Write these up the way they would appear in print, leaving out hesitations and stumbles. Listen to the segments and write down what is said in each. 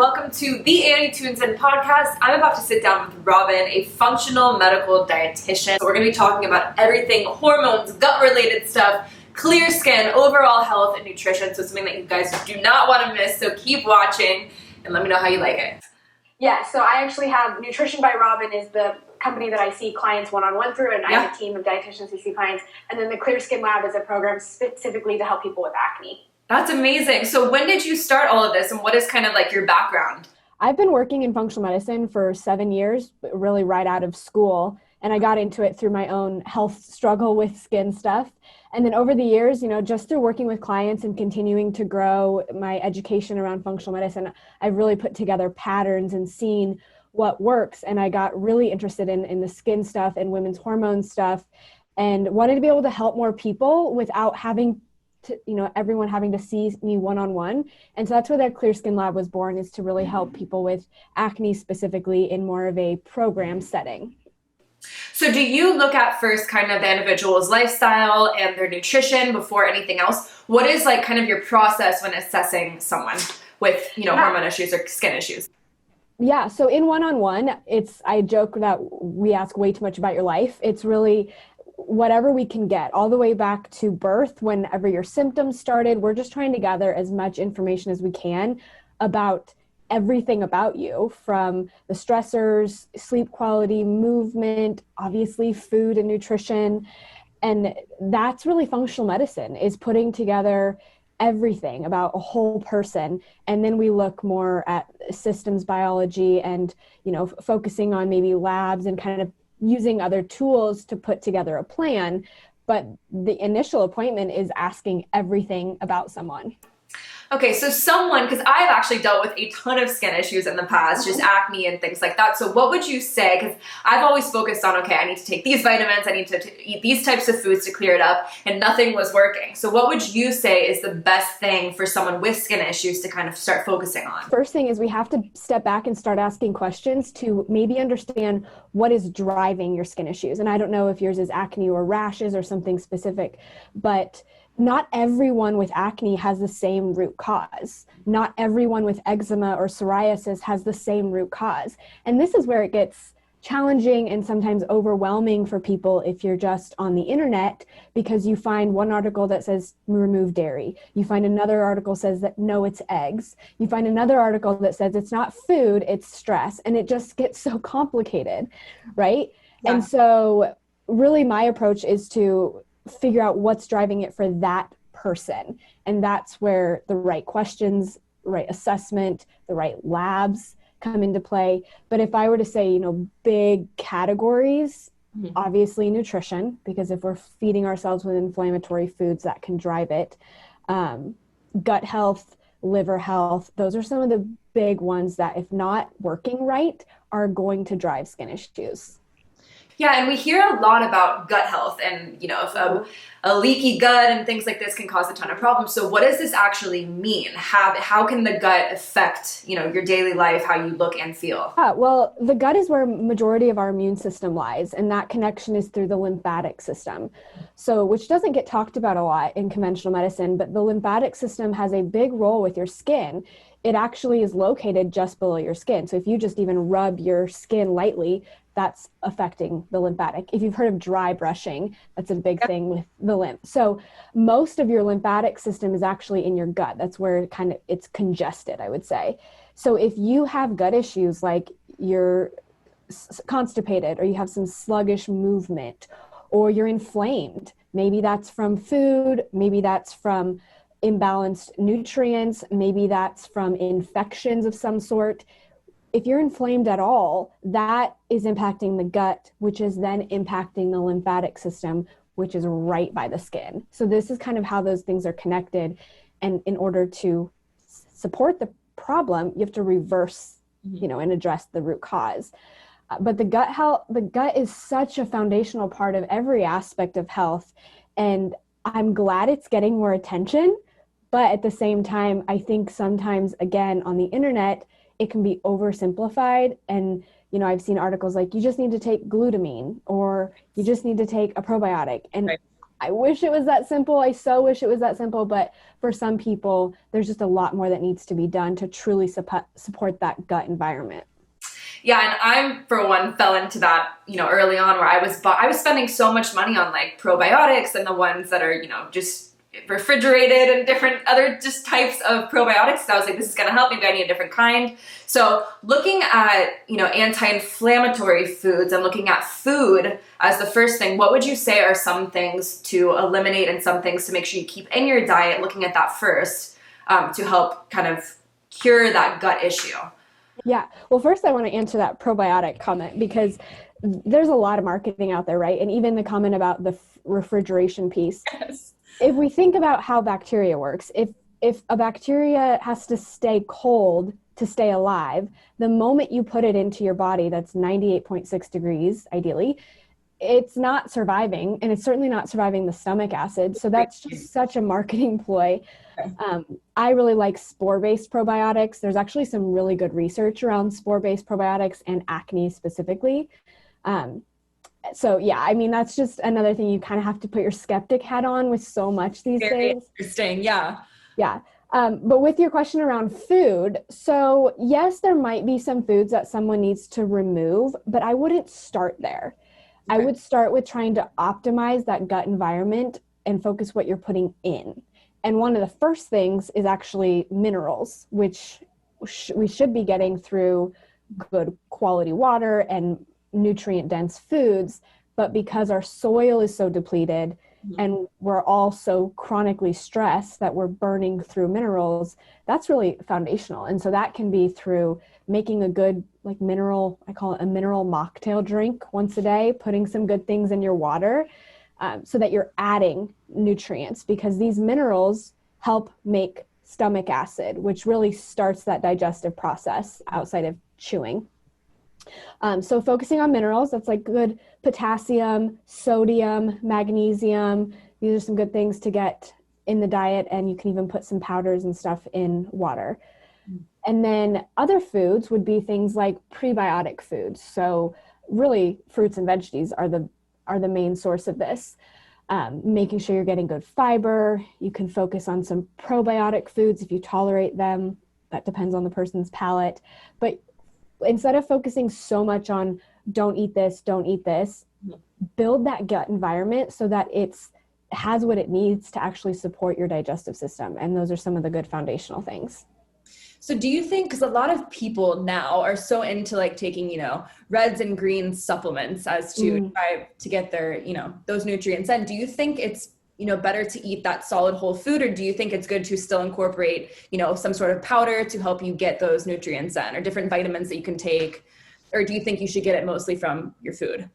welcome to the Annie Tunes In podcast. I'm about to sit down with Robyn, a functional medical dietitian. So we're going to be talking about everything hormones, gut-related stuff, clear skin, overall health, and nutrition. So it's something that you guys do not want to miss. So keep watching and let me know how you like it. Yeah, so I actually have Nutrition by Robyn is the company that I see clients one-on-one through, and I have a team of dietitians who see clients. And then the Clear Skin Lab is a program specifically to help people with acne. That's amazing. So when did you start all of this, and what is kind of like your background? I've been working in functional medicine for 7 years, really right out of school. And I got into it through my own health struggle with skin stuff. And then over the years, just through working with clients and continuing to grow my education around functional medicine, I've really put together patterns and seen what works. And I got really interested in the skin stuff and women's hormone stuff and wanted to be able to help more people without having to, everyone having to see me one-on-one. And so that's where that Clear Skin Lab was born, is to really help people with acne specifically in more of a program setting. So do you look at first kind of the individual's lifestyle and their nutrition before anything else? What is like kind of your process when assessing someone with, hormone issues or skin issues? Yeah. So in one-on-one, I joke that we ask way too much about your life. It's really whatever we can get, all the way back to birth, whenever your symptoms started. We're just trying to gather as much information as we can about everything about you, from the stressors, sleep quality, movement, obviously food and nutrition. And that's really functional medicine, is putting together everything about a whole person. And then we look more at systems biology and, focusing on maybe labs and kind of using other tools to put together a plan. But the initial appointment is asking everything about someone. Okay, so because I've actually dealt with a ton of skin issues in the past, just acne and things like that. So what would you say, because I've always focused on, okay, I need to take these vitamins, I need to eat these types of foods to clear it up, and nothing was working. So what would you say is the best thing for someone with skin issues to kind of start focusing on? First thing is we have to step back and start asking questions to maybe understand what is driving your skin issues. And I don't know if yours is acne or rashes or something specific, but not everyone with acne has the same root cause. Not everyone with eczema or psoriasis has the same root cause. And this is where it gets challenging and sometimes overwhelming for people if you're just on the internet, because you find one article that says remove dairy. You find another article says that no, it's eggs. You find another article that says it's not food, it's stress. And it just gets so complicated, right? Yeah. And so really my approach is to figure out what's driving it for that person. And that's where the right questions, right assessment, the right labs come into play. But if I were to say, big categories, obviously nutrition, because if we're feeding ourselves with inflammatory foods, that can drive it. Gut health, liver health, those are some of the big ones that, if not working right, are going to drive skin issues. Yeah, and we hear a lot about gut health and, if a leaky gut and things like this can cause a ton of problems. So what does this actually mean? How can the gut affect, your daily life, how you look and feel? Well, the gut is where majority of our immune system lies, and that connection is through the lymphatic system. So, which doesn't get talked about a lot in conventional medicine, but the lymphatic system has a big role with your skin. It actually is located just below your skin. So if you just even rub your skin lightly, that's affecting the lymphatic. If you've heard of dry brushing, that's a big thing with the lymph. So most of your lymphatic system is actually in your gut. That's where it's congested, I would say. So if you have gut issues, like you're constipated, or you have some sluggish movement, or you're inflamed, maybe that's from food, maybe that's from imbalanced nutrients, maybe that's from infections of some sort. If you're inflamed at all, that is impacting the gut, which is then impacting the lymphatic system, which is right by the skin. So this is kind of how those things are connected. And in order to support the problem, you have to reverse, and address the root cause. But the gut is such a foundational part of every aspect of health. And I'm glad it's getting more attention. But at the same time, I think sometimes, again, on the internet, it can be oversimplified. And, I've seen articles like, you just need to take glutamine, or you just need to take a probiotic. And right. I wish it was that simple. I so wish it was that simple. But for some people, there's just a lot more that needs to be done to truly support that gut environment. Yeah, and I'm for one fell into that, early on where I was spending so much money on like probiotics and the ones that are, just refrigerated and different other just types of probiotics. So I was like, this is going to help. Maybe I need a different kind. So looking at, anti-inflammatory foods and looking at food as the first thing, what would you say are some things to eliminate and some things to make sure you keep in your diet, looking at that first, to help kind of cure that gut issue? Yeah. Well, first I want to answer that probiotic comment because there's a lot of marketing out there, right? And even the comment about the refrigeration piece. Yes. If we think about how bacteria works, if a bacteria has to stay cold to stay alive, the moment you put it into your body that's 98.6 degrees, ideally, it's not surviving, and it's certainly not surviving the stomach acid. So that's just such a marketing ploy. I really like spore-based probiotics. There's actually some really good research around spore-based probiotics and acne specifically. So yeah, I mean, that's just another thing you kind of have to put your skeptic hat on with so much these days. Interesting. Yeah. Yeah. But with your question around food, so yes, there might be some foods that someone needs to remove, but I wouldn't start there. Okay. I would start with trying to optimize that gut environment and focus what you're putting in. And one of the first things is actually minerals, which we should be getting through good quality water and nutrient dense foods, but because our soil is so depleted and we're all so chronically stressed that we're burning through minerals, that's really foundational. And so that can be through making a good mineral, I call it a mineral mocktail drink once a day, putting some good things in your water so that you're adding nutrients, because these minerals help make stomach acid, which really starts that digestive process outside of chewing. So focusing on minerals, that's like good potassium, sodium, magnesium. These are some good things to get in the diet, and you can even put some powders and stuff in water. And then other foods would be things like prebiotic foods. So really fruits and veggies are the main source of this. Making sure you're getting good fiber. You can focus on some probiotic foods if you tolerate them. That depends on the person's palate. But instead of focusing so much on don't eat this, build that gut environment so that it has what it needs to actually support your digestive system. And those are some of the good foundational things. So do you think, because a lot of people now are so into taking, reds and greens supplements as to try to get their, those nutrients in, do you think it's, better to eat that solid whole food, or do you think it's good to still incorporate, some sort of powder to help you get those nutrients in, or different vitamins that you can take, or do you think you should get it mostly from your food?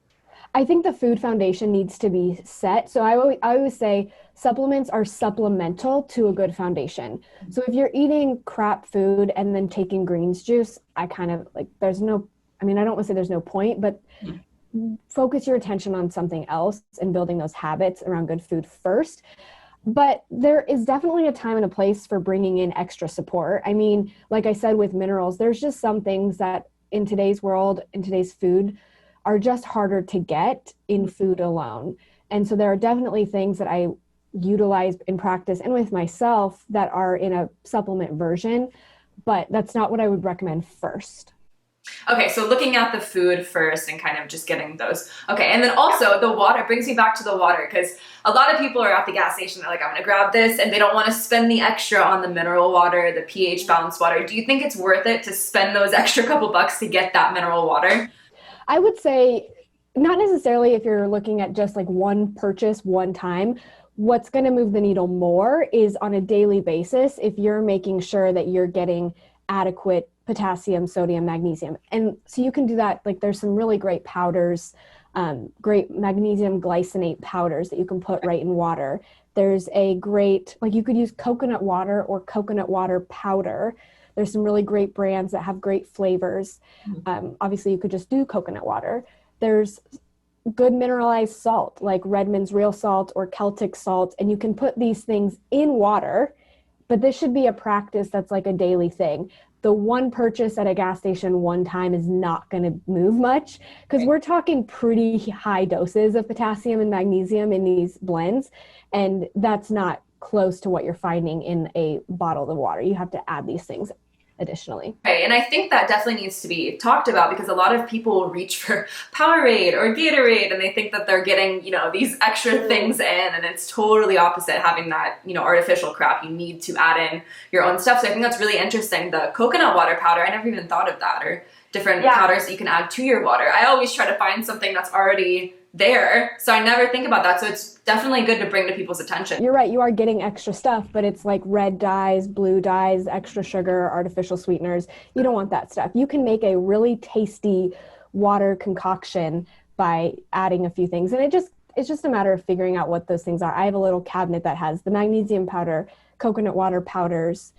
I think the food foundation needs to be set. So I always say supplements are supplemental to a good foundation. So if you're eating crap food and then taking greens juice, I kind of I don't want to say there's no point, but focus your attention on something else and building those habits around good food first. But there is definitely a time and a place for bringing in extra support. I mean, like I said, with minerals, there's just some things that in today's world, in today's food, are just harder to get in food alone. And so there are definitely things that I utilize in practice and with myself that are in a supplement version, but that's not what I would recommend first. Okay, so looking at the food first and kind of just getting those. Okay, and then also the water brings me back to the water, because a lot of people are at the gas station, they're like, I'm gonna grab this, and they don't want to spend the extra on the mineral water, the pH balanced water. Do you think it's worth it to spend those extra couple bucks to get that mineral water? I would say not necessarily if you're looking at just one purchase one time. What's going to move the needle more is on a daily basis if you're making sure that you're getting adequate potassium, sodium, magnesium. And so you can do that. There's some really great powders, great magnesium glycinate powders that you can put right in water. There's a great, you could use coconut water or coconut water powder. There's some really great brands that have great flavors. Obviously, you could just do coconut water. There's good mineralized salt, like Redmond's Real Salt or Celtic salt, and you can put these things in water but this should be a practice that's like a daily thing. The one purchase at a gas station one time is not going to move much, because we're talking pretty high doses of potassium and magnesium in these blends, and that's not close to what you're finding in a bottle of water. You have to add these things additionally. Right, and I think that definitely needs to be talked about, because a lot of people will reach for Powerade or Gatorade and they think that they're getting, these extra things in, and it's totally opposite having that, artificial crap. You need to add in your own stuff. So I think that's really interesting. The coconut water powder, I never even thought of that, or different powders that you can add to your water. I always try to find something that's already there, so I never think about that. So it's definitely good to bring to people's attention. You're right, you are getting extra stuff, but it's like red dyes, blue dyes, extra sugar, artificial sweeteners. You don't want that stuff. You can make a really tasty water concoction by adding a few things, and it's just a matter of figuring out what those things are. I have a little cabinet that has the magnesium powder, coconut water powders,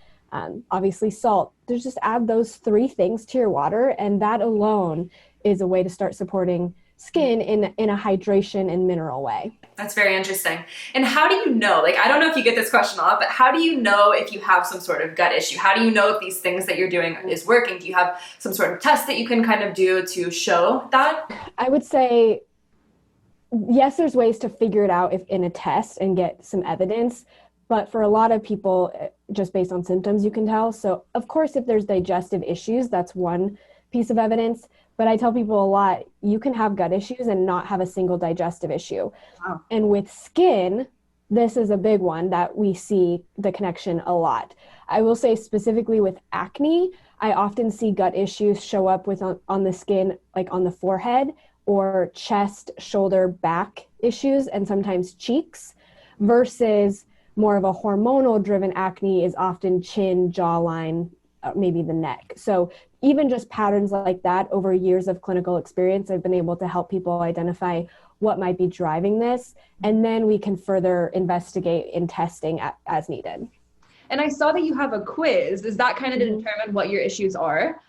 obviously salt. Just add those 3 things to your water, and that alone is a way to start supporting skin in a hydration and mineral way. That's very interesting. And how do you know, I don't know if you get this question a lot, but how do you know if you have some sort of gut issue? How do you know if these things that you're doing is working? Do you have some sort of test that you can kind of do to show that? I would say, yes, there's ways to figure it out if in a test and get some evidence, but for a lot of people, just based on symptoms, you can tell. So of course, if there's digestive issues, that's one piece of evidence. But I tell people a lot, you can have gut issues and not have a single digestive issue. Wow. And with skin, this is a big one that we see the connection a lot. I will say specifically with acne, I often see gut issues show up on the skin, like on the forehead, or chest, shoulder, back issues, and sometimes cheeks, versus more of a hormonal driven acne is often chin, jawline, maybe the neck. So even just patterns like that over years of clinical experience, I've been able to help people identify what might be driving this. And then we can further investigate in testing as needed. And I saw that you have a quiz. Is that kind of to determine what your issues are?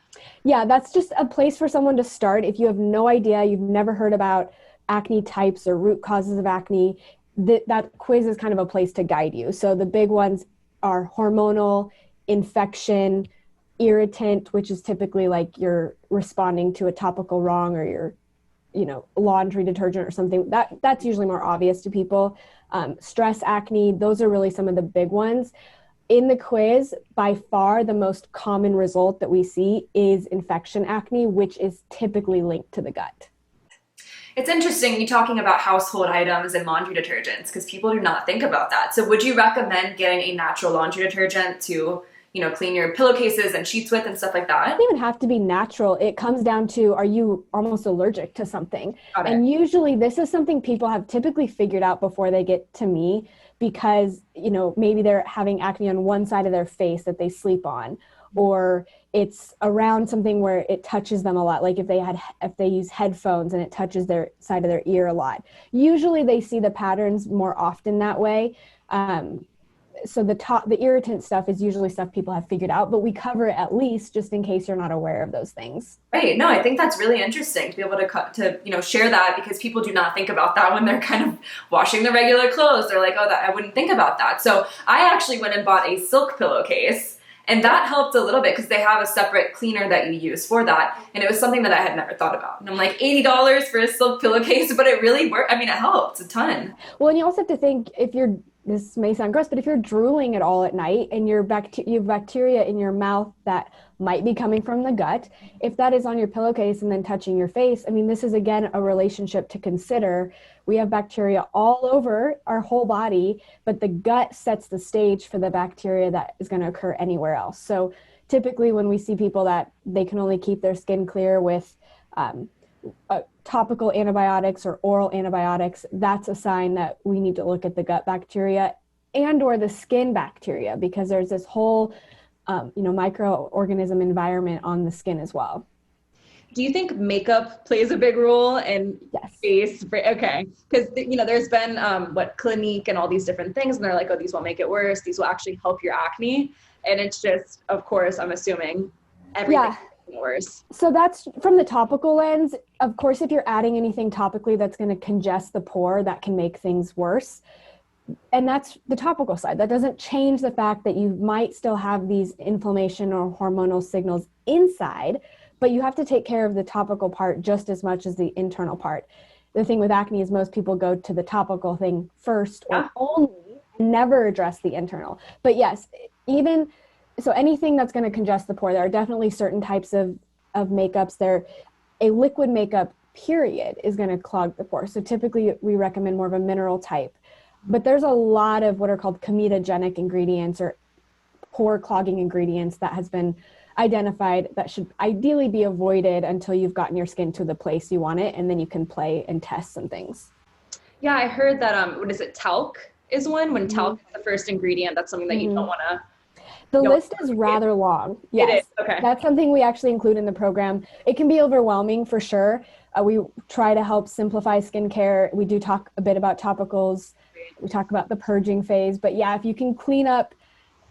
Yeah, that's just a place for someone to start. If you have no idea, you've never heard about acne types or root causes of acne, that quiz is kind of a place to guide you. So the big ones are hormonal, infection, irritant, which is typically like you're responding to a topical wrong, or your laundry detergent or something. That's usually more obvious to people. Stress acne, those are really some of the big ones. In the quiz, by far the most common result that we see is infection acne, which is typically linked to the gut. It's interesting you talking about household items and laundry detergents, because people do not think about that. So would you recommend getting a natural laundry detergent to clean your pillowcases and sheets with and stuff like that? It doesn't even have to be natural. It comes down to, are you almost allergic to something? And usually this is something people have typically figured out before they get to me, because, maybe they're having acne on one side of their face that they sleep on, or it's around something where it touches them a lot. Like if they use headphones and it touches their side of their ear a lot. Usually they see the patterns more often that way. So the irritant stuff is usually stuff people have figured out, but we cover it at least just in case you're not aware of those things. Right. No, I think that's really interesting to be able to share that, because people do not think about that when they're kind of washing their regular clothes. They're like, oh, I wouldn't think about that. So I actually went and bought a silk pillowcase, and that helped a little bit because they have a separate cleaner that you use for that. And it was something that I had never thought about. And I'm like, $80 for a silk pillowcase, but it really worked. I mean, it helped a ton. Well, and you also have to think, this may sound gross, but if you're drooling at all at night and you have bacteria in your mouth that might be coming from the gut, if that is on your pillowcase and then touching your face, I mean, this is again a relationship to consider. We have bacteria all over our whole body, but the gut sets the stage for the bacteria that is going to occur anywhere else. So typically when we see people that they can only keep their skin clear with topical antibiotics or oral antibiotics, that's a sign that we need to look at the gut bacteria and or the skin bacteria, because there's this whole microorganism environment on the skin as well. Do you think makeup plays a big role in face? Okay, because there's been Clinique and all these different things, and they're like, oh, these won't make it worse. These will actually help your acne, and it's just, of course, I'm assuming everything worse. So that's from the topical lens. Of course, if you're adding anything topically that's going to congest the pore, that can make things worse. And that's the topical side. That doesn't change the fact that you might still have these inflammation or hormonal signals inside, but you have to take care of the topical part just as much as the internal part. The thing with acne is most people go to the topical thing first or only, never address the internal. But yes, even so, anything that's going to congest the pore, there are definitely certain types of makeups. A liquid makeup period is going to clog the pore. So typically we recommend more of a mineral type. But there's a lot of what are called comedogenic ingredients or pore clogging ingredients that has been identified that should ideally be avoided until you've gotten your skin to the place you want it, and then you can play and test some things. Yeah, I heard that, what is it, talc is one? When talc is the first ingredient, that's something that you don't want to... The list is rather long. Yes. It is, okay. That's something we actually include in the program. It can be overwhelming for sure. We try to help simplify skincare. We do talk a bit about topicals. We talk about the purging phase. But yeah, if you can clean up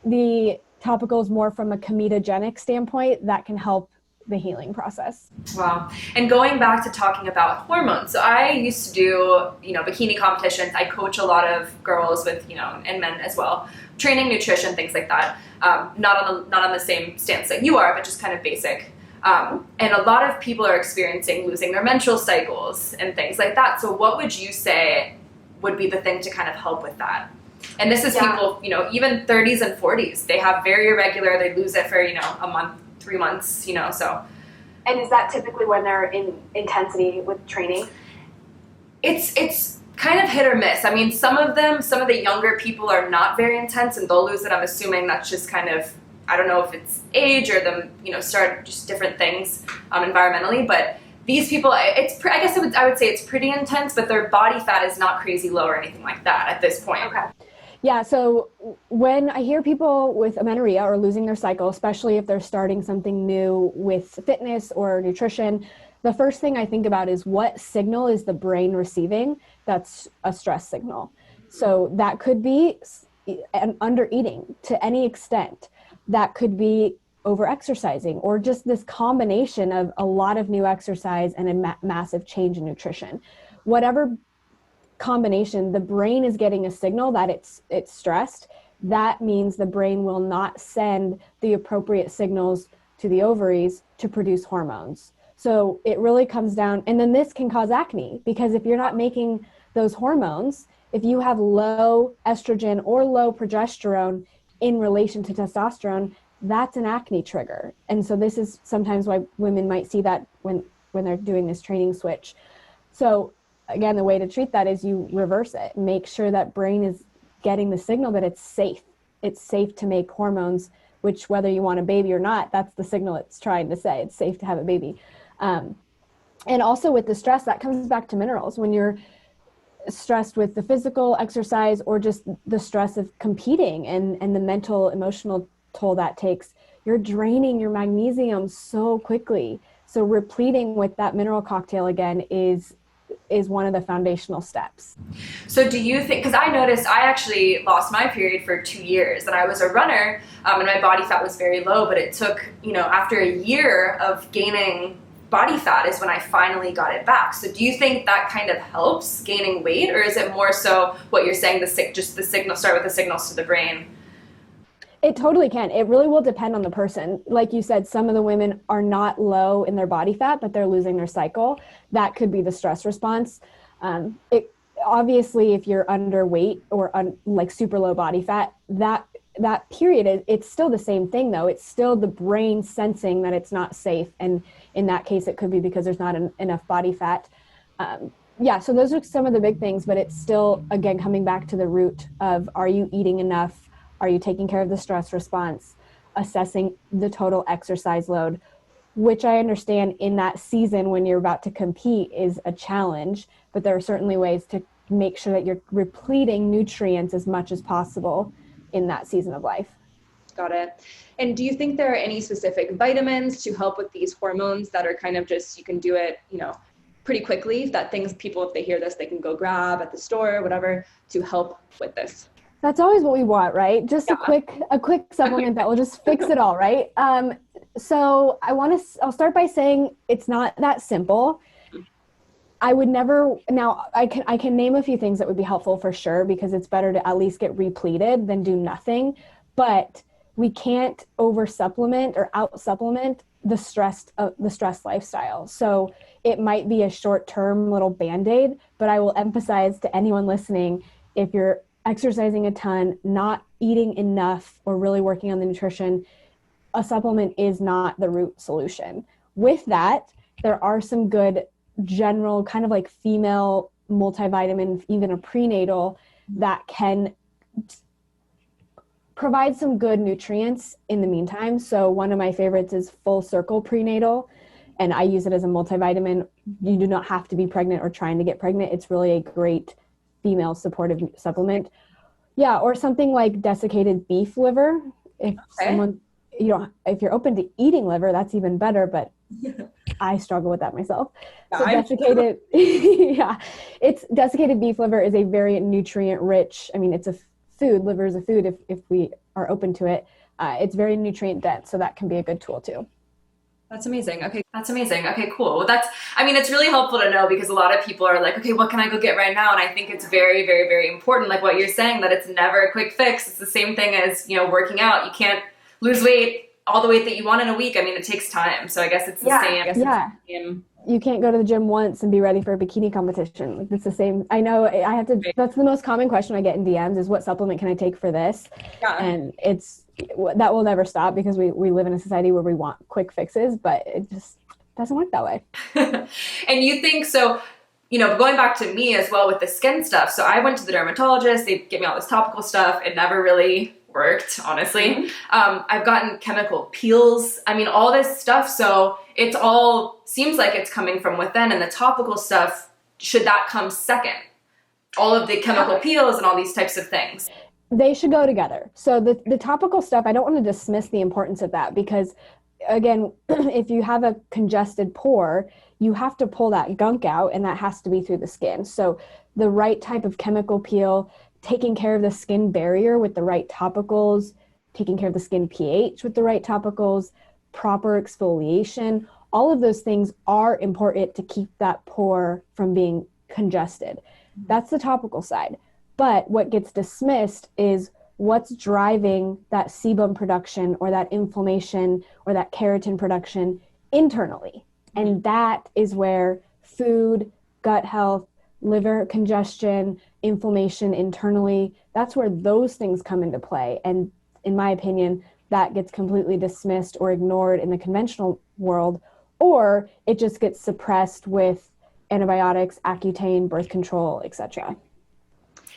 the topicals more from a comedogenic standpoint, that can help the healing process. Wow. And going back to talking about hormones, so I used to do, bikini competitions. I coach a lot of girls with, and men as well, training, nutrition, things like that. Not on the same stance that you are, but just kind of basic. And a lot of people are experiencing losing their menstrual cycles and things like that. So what would you say would be the thing to kind of help with that? And this is people, even 30s and 40s, they have very irregular, they lose it for, a month, 3 months, so. And is that typically when they're in intensity with training? It's kind of hit or miss. I mean, some of the younger people are not very intense and they'll lose it. I'm assuming that's just kind of, I don't know if it's age or them, start just different things environmentally, but these people, I would say it's pretty intense, but their body fat is not crazy low or anything like that at this point. Okay. Yeah, so when I hear people with amenorrhea or losing their cycle, especially if they're starting something new with fitness or nutrition, the first thing I think about is what signal is the brain receiving that's a stress signal. So that could be an under-eating to any extent. That could be over-exercising or just this combination of a lot of new exercise and a massive change in nutrition. Whatever combination, the brain is getting a signal that it's stressed. That means the brain will not send the appropriate signals to the ovaries to produce hormones. So it really comes down, and then this can cause acne because if you're not making those hormones, if you have low estrogen or low progesterone in relation to testosterone, that's an acne trigger. And so this is sometimes why women might see that when they're doing this training switch. So again, the way to treat that is you reverse it. Make sure that brain is getting the signal that it's safe. It's safe to make hormones, which whether you want a baby or not, that's the signal it's trying to say. It's safe to have a baby. And also with the stress, that comes back to minerals. When you're stressed with the physical exercise or just the stress of competing and the mental, emotional toll that takes, you're draining your magnesium so quickly. So repleting with that mineral cocktail again is one of the foundational steps. So do you think, because I noticed I actually lost my period for 2 years and I was a runner and my body fat was very low, but it took, after a year of gaining body fat is when I finally got it back. So do you think that kind of helps gaining weight, or is it more so what you're saying, start with the signals to the brain? It totally can. It really will depend on the person. Like you said, some of the women are not low in their body fat, but they're losing their cycle. That could be the stress response. Obviously, if you're underweight or like super low body fat, that period, it's still the same thing though. It's still the brain sensing that it's not safe. And in that case, it could be because there's not enough body fat. So those are some of the big things, but it's still, again, coming back to the root of, are you eating enough? Are you taking care of the stress response? Assessing the total exercise load, which I understand in that season when you're about to compete is a challenge, but there are certainly ways to make sure that you're repleting nutrients as much as possible in that season of life. Got it. And do you think there are any specific vitamins to help with these hormones that are kind of just, you can do it, pretty quickly, that things people, if they hear this, they can go grab at the store, whatever, to help with this? That's always what we want, right? Just a quick supplement that will just fix it all, right? So I'll start by saying it's not that simple. I would never, now I can name a few things that would be helpful for sure, because it's better to at least get repleted than do nothing. But we can't over supplement or out supplement the stress lifestyle. So it might be a short-term little band-aid, but I will emphasize to anyone listening, if you're exercising a ton, not eating enough, or really working on the nutrition, a supplement is not the root solution. With that, there are some good general kind of like female multivitamin, even a prenatal, that can provide some good nutrients in the meantime. So one of my favorites is Full Circle Prenatal, and I use it as a multivitamin. You do not have to be pregnant or trying to get pregnant. It's really a great female supportive supplement. Yeah, or something like desiccated beef liver. If someone, if you're open to eating liver, that's even better, but I struggle with that myself. So desiccated, it's desiccated beef liver is a very nutrient rich. I mean, it's a food. Liver is a food if we are open to it. It's very nutrient dense, so that can be a good tool too. That's amazing. Okay. That's amazing. Okay, cool. Well, it's really helpful to know, because a lot of people are like, okay, what can I go get right now? And I think it's very, very, very important, like what you're saying, that it's never a quick fix. It's the same thing as, working out. You can't lose weight, all the weight that you want in a week. I mean, it takes time. So I guess it's the same. You can't go to the gym once and be ready for a bikini competition. Like, it's the same. I know I have to, that's the most common question I get in DMs is, what supplement can I take for this? Yeah. And that will never stop, because we live in a society where we want quick fixes, but it just doesn't work that way. And you think so, going back to me as well with the skin stuff. So I went to the dermatologist, they gave me all this topical stuff. It never really worked, honestly. Mm-hmm. I've gotten chemical peels. I mean, all this stuff. So it's all seems like it's coming from within, and the topical stuff, should that come second? All of the chemical peels and all these types of things. They should go together. So the topical stuff, I don't want to dismiss the importance of that, because again, if you have a congested pore, you have to pull that gunk out, and that has to be through the skin. So the right type of chemical peel, taking care of the skin barrier with the right topicals, taking care of the skin pH with the right topicals, proper exfoliation, all of those things are important to keep that pore from being congested. That's the topical side. But what gets dismissed is what's driving that sebum production, or that inflammation, or that keratin production internally. And that is where food, gut health, liver congestion, inflammation internally, that's where those things come into play. And in my opinion, that gets completely dismissed or ignored in the conventional world, or it just gets suppressed with antibiotics, Accutane, birth control, etc.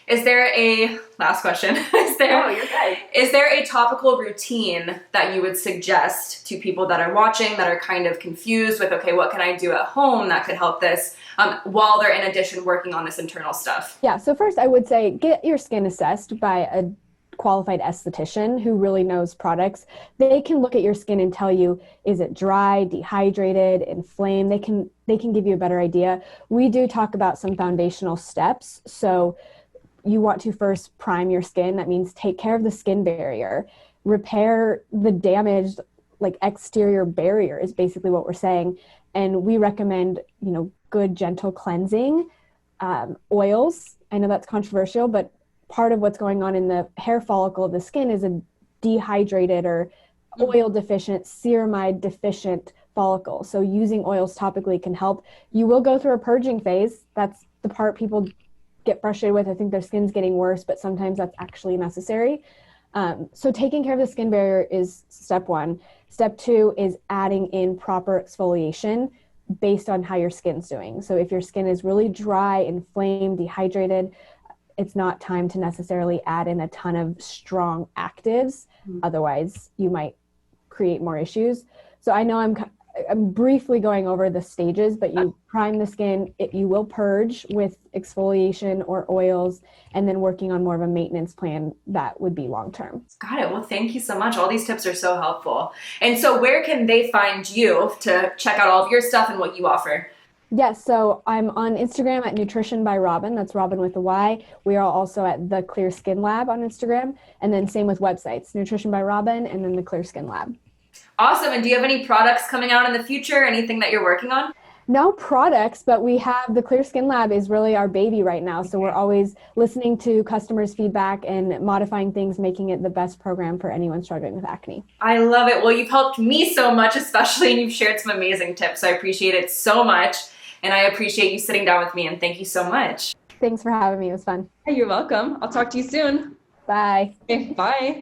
Is there a last question? Is there a topical routine that you would suggest to people that are watching, that are kind of confused with, okay, what can I do at home that could help this, while they're in addition working on this internal stuff? Yeah. So first I would say, get your skin assessed by a qualified esthetician who really knows products. They can look at your skin and tell you, is it dry, dehydrated, inflamed? They can give you a better idea. We do talk about some foundational steps. So you want to first prime your skin. That means take care of the skin barrier, repair the damaged, like, exterior barrier is basically what we're saying. And we recommend, good gentle cleansing, oils. I know that's controversial, but part of what's going on in the hair follicle of the skin is a dehydrated or oil deficient, ceramide deficient follicle. So using oils topically can help. You will go through a purging phase. That's the part people get frustrated with. I think their skin's getting worse, but sometimes that's actually necessary. So taking care of the skin barrier is step one. Step two is adding in proper exfoliation based on how your skin's doing. So if your skin is really dry, inflamed, dehydrated, it's not time to necessarily add in a ton of strong actives. Otherwise, you might create more issues. So I know I'm briefly going over the stages, but you prime the skin, you will purge with exfoliation or oils, and then working on more of a maintenance plan that would be long-term. Got it. Well, thank you so much. All these tips are so helpful. And so where can they find you to check out all of your stuff and what you offer? Yes, so I'm on Instagram at Nutrition by Robyn. That's Robyn with a Y. We are also at The Clear Skin Lab on Instagram. And then same with websites, Nutrition by Robyn and then The Clear Skin Lab. Awesome. And do you have any products coming out in the future? Anything that you're working on? No products, but we have the Clear Skin Lab is really our baby right now. So we're always listening to customers' feedback and modifying things, making it the best program for anyone struggling with acne. I love it. Well, you've helped me so much, especially, and you've shared some amazing tips. So I appreciate it so much. And I appreciate you sitting down with me, and thank you so much. Thanks for having me. It was fun. Hey, you're welcome. I'll talk to you soon. Bye. Okay, bye.